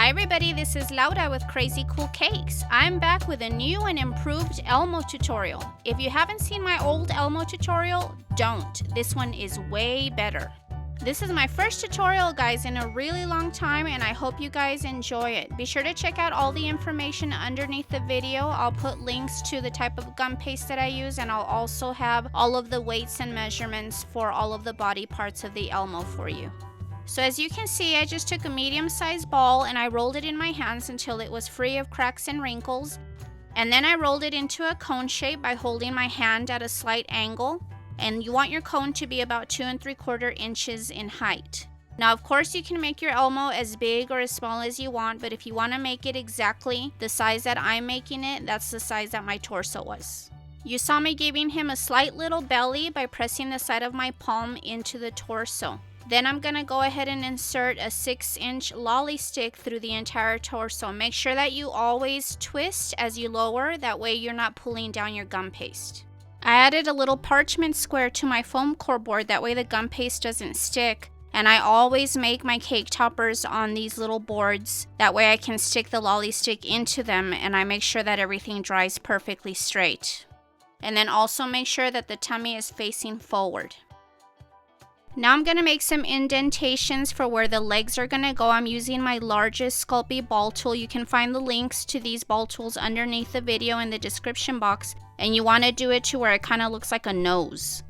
Hi everybody, this is Laura with Krazy Kool Cakes. I'm back with a new and improved Elmo tutorial. If you haven't seen my old Elmo tutorial, don't. This one is way better. This is my first tutorial, guys, in a really long time, and I hope you guys enjoy it. Be sure to check out all the information underneath the video. I'll put links to the type of gum paste that I use, and I'll also have all of the weights and measurements for all of the body parts of the Elmo for you. So as you can see, I just took a medium-sized ball and I rolled it in my hands until it was free of cracks and wrinkles. And then I rolled it into a cone shape by holding my hand at a slight angle. And you want your cone to be about 2 3/4 inches in height. Now, of course, you can make your Elmo as big or as small as you want, but if you want to make it exactly the size that I'm making it, that's the size that my torso was. You saw me giving him a slight little belly by pressing the side of my palm into the torso. Then I'm going to go ahead and insert a 6-inch lolly stick through the entire torso. Make sure that you always twist as you lower, that way you're not pulling down your gum paste. I added a little parchment square to my foam core board, that way the gum paste doesn't stick. And I always make my cake toppers on these little boards, that way I can stick the lolly stick into them and I make sure that everything dries perfectly straight. And then also make sure that the tummy is facing forward. Now I'm going to make some indentations for where the legs are going to go. I'm using my largest Sculpey ball tool. You can find the links to these ball tools underneath the video in the description box. And you want to do it to where it kind of looks like a nose.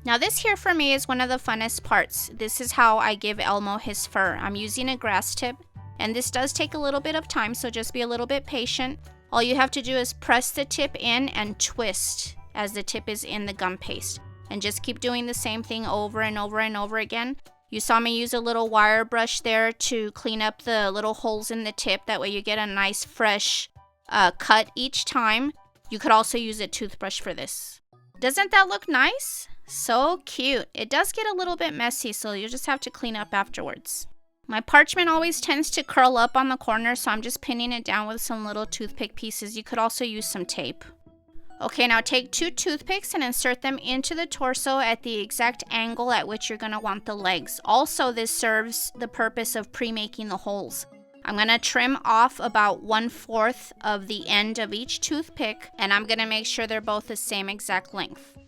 Now this here for me is one of the funnest parts. This is how I give Elmo his fur. I'm using a grass tip. And this does take a little bit of time, so just be a little bit patient. All you have to do is press the tip in and twist as the tip is in the gum paste. And just keep doing the same thing over and over and over again. You saw me use a little wire brush there to clean up the little holes in the tip. That way you get a nice fresh cut each time. You could also use a toothbrush for this. Doesn't that look nice? So cute. It does get a little bit messy, so you'll just have to clean up afterwards. My parchment always tends to curl up on the corner, so I'm just pinning it down with some little toothpick pieces. You could also use some tape. Okay, now take 2 toothpicks and insert them into the torso at the exact angle at which you're going to want the legs. Also, this serves the purpose of pre-making the holes. I'm going to trim off about 1/4 of the end of each toothpick, and I'm going to make sure they're both the same exact length.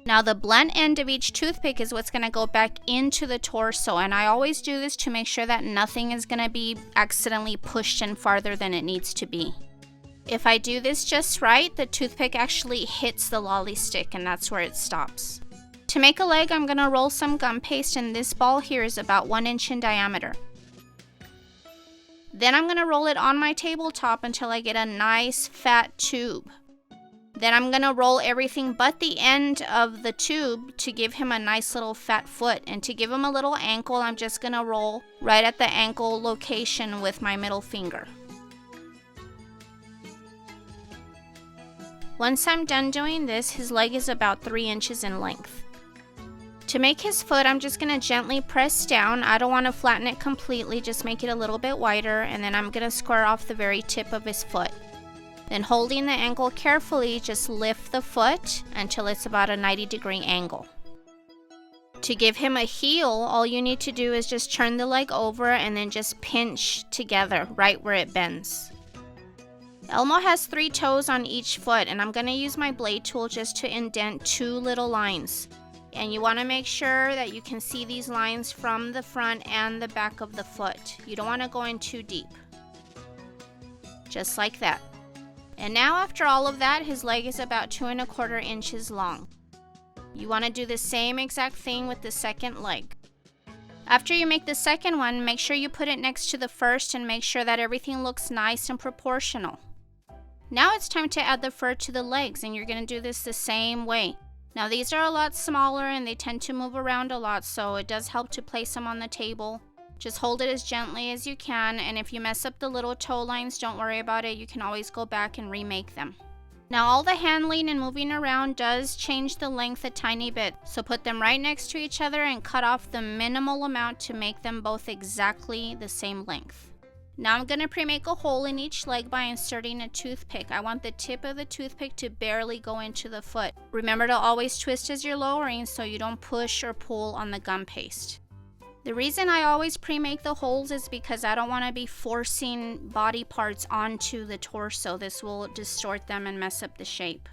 Now, the blunt end of each toothpick is what's going to go back into the torso, and I always do this to make sure that nothing is going to be accidentally pushed in farther than it needs to be. If I do this just right, the toothpick actually hits the lolly stick, and that's where it stops. To make a leg, I'm going to roll some gum paste, and this ball here is about 1 inch in diameter. Then I'm going to roll it on my tabletop until I get a nice fat tube. Then I'm going to roll everything but the end of the tube to give him a nice little fat foot. And to give him a little ankle, I'm just going to roll right at the ankle location with my middle finger. Once I'm done doing this, his leg is about 3 inches in length. To make his foot, I'm just going to gently press down. I don't want to flatten it completely, just make it a little bit wider, and then I'm going to square off the very tip of his foot. Then holding the ankle carefully, just lift the foot until it's about a 90-degree angle. To give him a heel, all you need to do is just turn the leg over and then just pinch together right where it bends. Elmo has 3 toes on each foot, and I'm going to use my blade tool just to indent 2 little lines. And you want to make sure that you can see these lines from the front and the back of the foot. You don't want to go in too deep. Just like that. And now after all of that, his leg is about 2 1/4 inches long. You want to do the same exact thing with the second leg. After you make the second one, make sure you put it next to the first and make sure that everything looks nice and proportional. Now it's time to add the fur to the legs, and you're going to do this the same way. Now these are a lot smaller and they tend to move around a lot, so it does help to place them on the table. Just hold it as gently as you can, and if you mess up the little toe lines, don't worry about it. You can always go back and remake them. Now all the handling and moving around does change the length a tiny bit, so put them right next to each other and cut off the minimal amount to make them both exactly the same length. Now I'm going to pre-make a hole in each leg by inserting a toothpick. I want the tip of the toothpick to barely go into the foot. Remember to always twist as you're lowering so you don't push or pull on the gum paste. The reason I always pre-make the holes is because I don't want to be forcing body parts onto the torso. This will distort them and mess up the shape.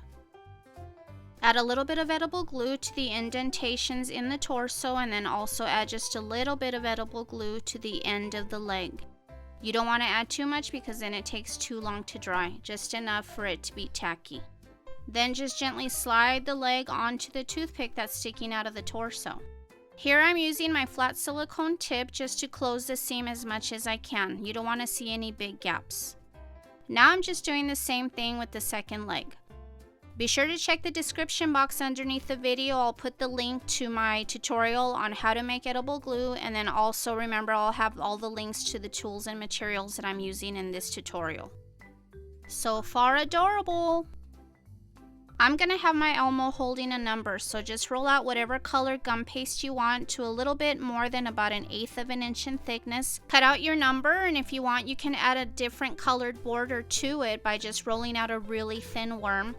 Add a little bit of edible glue to the indentations in the torso, and then also add just a little bit of edible glue to the end of the leg. You don't want to add too much because then it takes too long to dry, just enough for it to be tacky. Then just gently slide the leg onto the toothpick that's sticking out of the torso. Here I'm using my flat silicone tip just to close the seam as much as I can. You don't want to see any big gaps. Now I'm just doing the same thing with the second leg. Be sure to check the description box underneath the video. I'll put the link to my tutorial on how to make edible glue, and then also remember I'll have all the links to the tools and materials that I'm using in this tutorial. So far adorable! I'm going to have my Elmo holding a number, so just roll out whatever color gum paste you want to a little bit more than about 1/8 of an inch in thickness. Cut out your number, and if you want you can add a different colored border to it by just rolling out a really thin worm.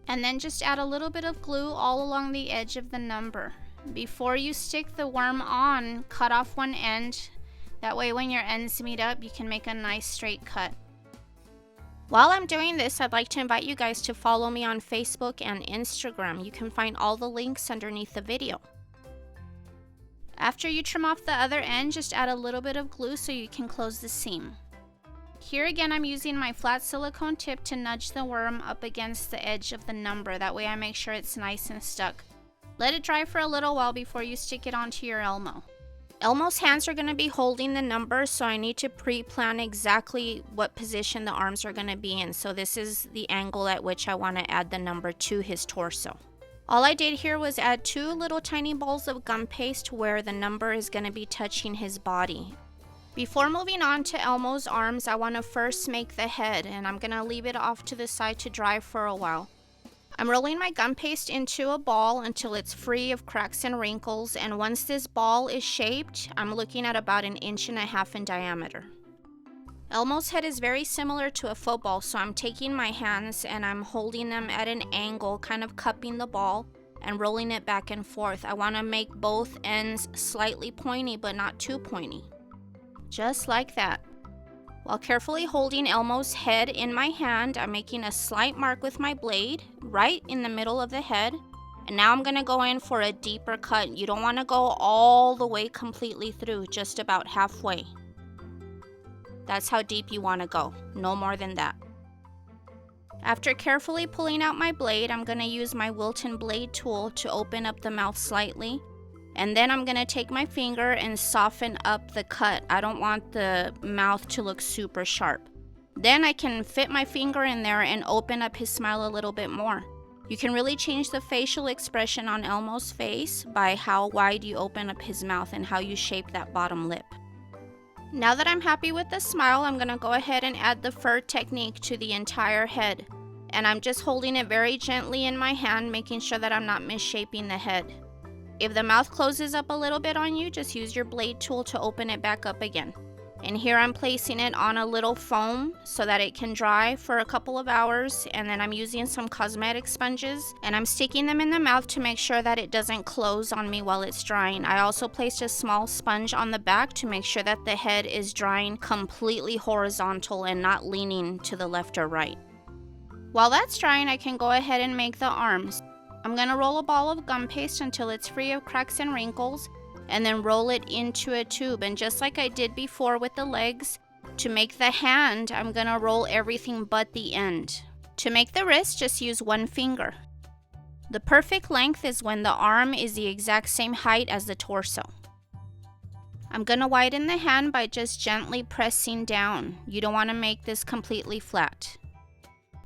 And then just add a little bit of glue all along the edge of the number. Before you stick the worm on, cut off one end. That way when your ends meet up, you can make a nice straight cut. While I'm doing this, I'd like to invite you guys to follow me on Facebook and Instagram. You can find all the links underneath the video. After you trim off the other end, just add a little bit of glue so you can close the seam. Here again, I'm using my flat silicone tip to nudge the worm up against the edge of the number. That way I make sure it's nice and stuck. Let it dry for a little while before you stick it onto your Elmo. Elmo's hands are going to be holding the number, so I need to pre-plan exactly what position the arms are going to be in. So this is the angle at which I want to add the number to his torso. All I did here was add 2 little tiny balls of gum paste where the number is going to be touching his body. Before moving on to Elmo's arms, I want to first make the head, and I'm going to leave it off to the side to dry for a while. I'm rolling my gum paste into a ball until it's free of cracks and wrinkles, and once this ball is shaped, I'm looking at about 1.5 inches in diameter. Elmo's head is very similar to a football, so I'm taking my hands and I'm holding them at an angle, kind of cupping the ball and rolling it back and forth. I want to make both ends slightly pointy, but not too pointy. Just like that. While carefully holding Elmo's head in my hand, I'm making a slight mark with my blade right in the middle of the head. And now I'm going to go in for a deeper cut. You don't want to go all the way completely through, just about halfway. That's how deep you want to go, no more than that. After carefully pulling out my blade, I'm going to use my Wilton blade tool to open up the mouth slightly. And then I'm going to take my finger and soften up the cut. I don't want the mouth to look super sharp. Then I can fit my finger in there and open up his smile a little bit more. You can really change the facial expression on Elmo's face by how wide you open up his mouth and how you shape that bottom lip. Now that I'm happy with the smile, I'm going to go ahead and add the fur technique to the entire head. And I'm just holding it very gently in my hand, making sure that I'm not misshaping the head. If the mouth closes up a little bit on you, just use your blade tool to open it back up again. And here I'm placing it on a little foam so that it can dry for a couple of hours, and then I'm using some cosmetic sponges and I'm sticking them in the mouth to make sure that it doesn't close on me while it's drying. I also placed a small sponge on the back to make sure that the head is drying completely horizontal and not leaning to the left or right. While that's drying, I can go ahead and make the arms. I'm going to roll a ball of gum paste until it's free of cracks and wrinkles, and then roll it into a tube. And just like I did before with the legs, to make the hand, I'm going to roll everything but the end. To make the wrist, just use one finger. The perfect length is when the arm is the exact same height as the torso. I'm going to widen the hand by just gently pressing down. You don't want to make this completely flat.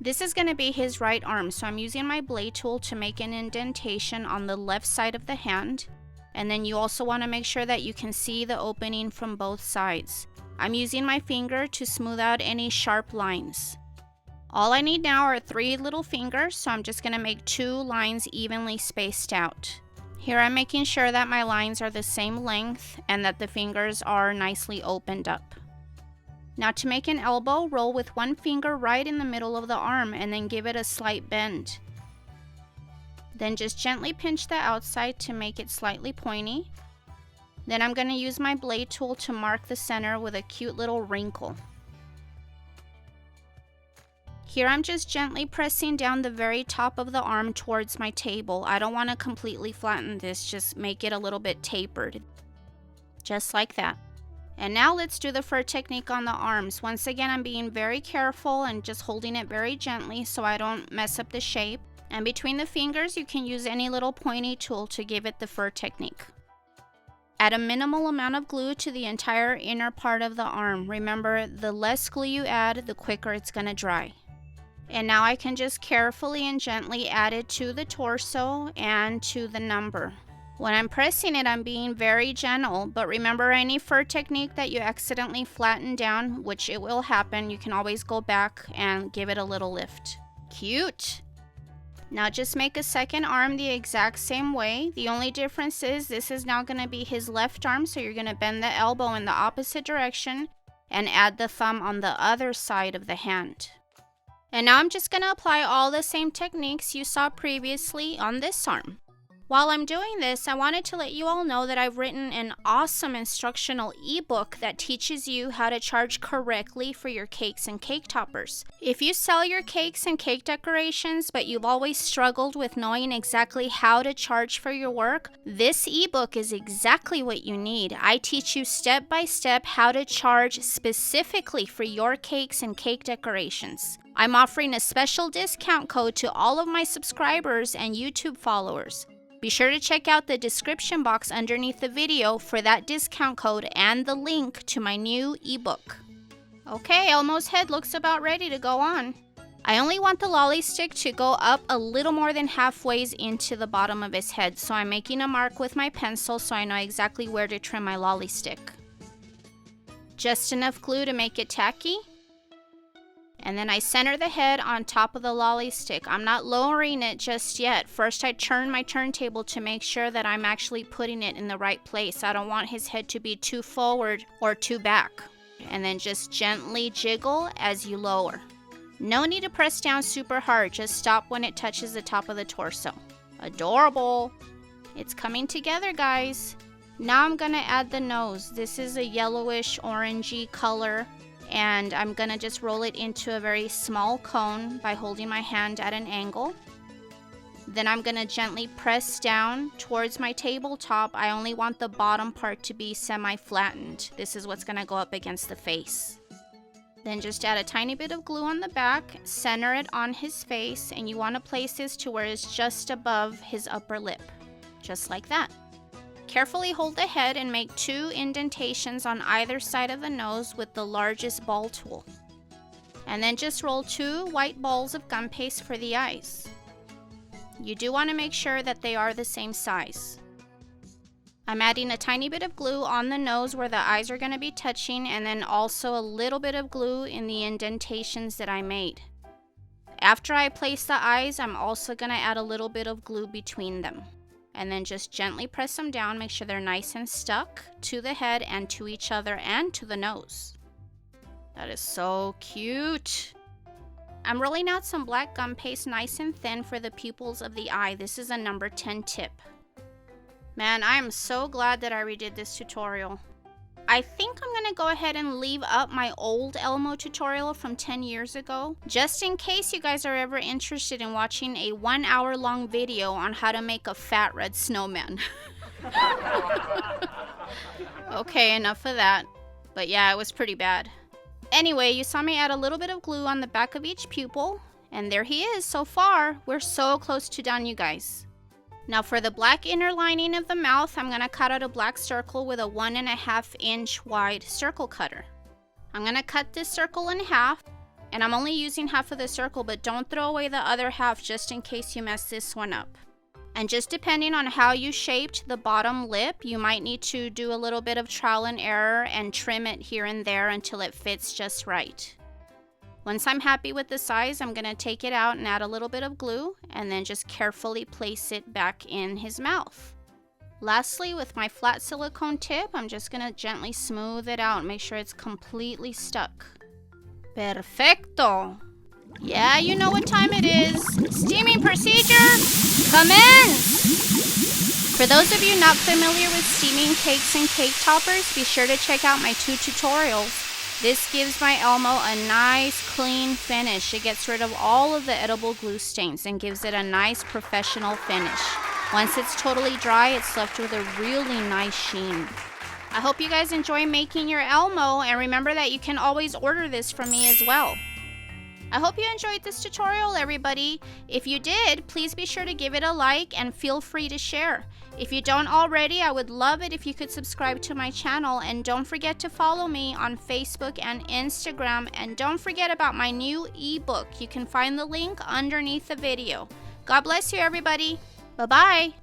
This is going to be his right arm, so I'm using my blade tool to make an indentation on the left side of the hand. And then you also want to make sure that you can see the opening from both sides. I'm using my finger to smooth out any sharp lines. All I need now are 3 little fingers, so I'm just going to make 2 lines evenly spaced out. Here I'm making sure that my lines are the same length and that the fingers are nicely opened up. Now to make an elbow, roll with one finger right in the middle of the arm and then give it a slight bend. Then just gently pinch the outside to make it slightly pointy. Then I'm going to use my blade tool to mark the center with a cute little wrinkle. Here I'm just gently pressing down the very top of the arm towards my table. I don't want to completely flatten this, just make it a little bit tapered. Just like that. And now let's do the fur technique on the arms. Once again, I'm being very careful and just holding it very gently so I don't mess up the shape. And between the fingers, you can use any little pointy tool to give it the fur technique. Add a minimal amount of glue to the entire inner part of the arm. Remember, the less glue you add, the quicker it's going to dry. And now I can just carefully and gently add it to the torso and to the number. When I'm pressing it, I'm being very gentle, but remember, any fur technique that you accidentally flatten down, which it will happen, you can always go back and give it a little lift. Cute! Now just make a second arm the exact same way. The only difference is this is now going to be his left arm, so you're going to bend the elbow in the opposite direction and add the thumb on the other side of the hand. And now I'm just going to apply all the same techniques you saw previously on this arm. While I'm doing this, I wanted to let you all know that I've written an awesome instructional ebook that teaches you how to charge correctly for your cakes and cake toppers. If you sell your cakes and cake decorations, but you've always struggled with knowing exactly how to charge for your work, this ebook is exactly what you need. I teach you step by step how to charge specifically for your cakes and cake decorations. I'm offering a special discount code to all of my subscribers and YouTube followers. Be sure to check out the description box underneath the video for that discount code and the link to my new ebook. Okay, Elmo's head looks about ready to go on. I only want the lolly stick to go up a little more than halfway into the bottom of his head, so I'm making a mark with my pencil so I know exactly where to trim my lolly stick. Just enough glue to make it tacky. And then I center the head on top of the lolly stick. I'm not lowering it just yet. First, I turn my turntable to make sure that I'm actually putting it in the right place. I don't want his head to be too forward or too back. And then just gently jiggle as you lower. No need to press down super hard. Just stop when it touches the top of the torso. Adorable. It's coming together, guys. Now I'm gonna add the nose. This is a yellowish orangey color. And I'm gonna just roll it into a very small cone by holding my hand at an angle. Then I'm gonna gently press down towards my tabletop. I only want the bottom part to be semi-flattened. This is what's gonna go up against the face. Then just add a tiny bit of glue on the back, center it on his face, and you wanna place this to where it's just above his upper lip. Just like that. Carefully hold the head and make 2 indentations on either side of the nose with the largest ball tool. And then just roll 2 white balls of gum paste for the eyes. You do want to make sure that they are the same size. I'm adding a tiny bit of glue on the nose where the eyes are going to be touching, and then also a little bit of glue in the indentations that I made. After I place the eyes, I'm also going to add a little bit of glue between them. And then just gently press them down, make sure they're nice and stuck to the head and to each other and to the nose. That is so cute. I'm rolling out some black gum paste nice and thin for the pupils of the eye. This is a number 10 tip. Man, I am so glad that I redid this tutorial. I think I'm going to go ahead and leave up my old Elmo tutorial from 10 years ago, just in case you guys are ever interested in watching a 1-hour-long video on how to make a fat red snowman. Okay, enough of that. But yeah, it was pretty bad. Anyway, you saw me add a little bit of glue on the back of each pupil, and there he is so far. We're so close to done, you guys. Now for the black inner lining of the mouth, I'm going to cut out a black circle with a 1.5 inch wide circle cutter. I'm going to cut this circle in half, and I'm only using half of the circle, but don't throw away the other half just in case you mess this one up. And just depending on how you shaped the bottom lip, you might need to do a little bit of trial and error and trim it here and there until it fits just right. Once I'm happy with the size, I'm going to take it out and add a little bit of glue and then just carefully place it back in his mouth. Lastly, with my flat silicone tip, I'm just going to gently smooth it out and make sure it's completely stuck. Perfecto! Yeah, you know what time it is. Steaming procedure, commence! For those of you not familiar with steaming cakes and cake toppers, be sure to check out my 2 tutorials. This gives my Elmo a nice clean finish. It gets rid of all of the edible glue stains and gives it a nice professional finish. Once it's totally dry, it's left with a really nice sheen. I hope you guys enjoy making your Elmo, and remember that you can always order this from me as well. I hope you enjoyed this tutorial, everybody. If you did, please be sure to give it a like and feel free to share. If you don't already, I would love it if you could subscribe to my channel, and don't forget to follow me on Facebook and Instagram, and don't forget about my new ebook. You can find the link underneath the video. God bless you, everybody. Bye-bye.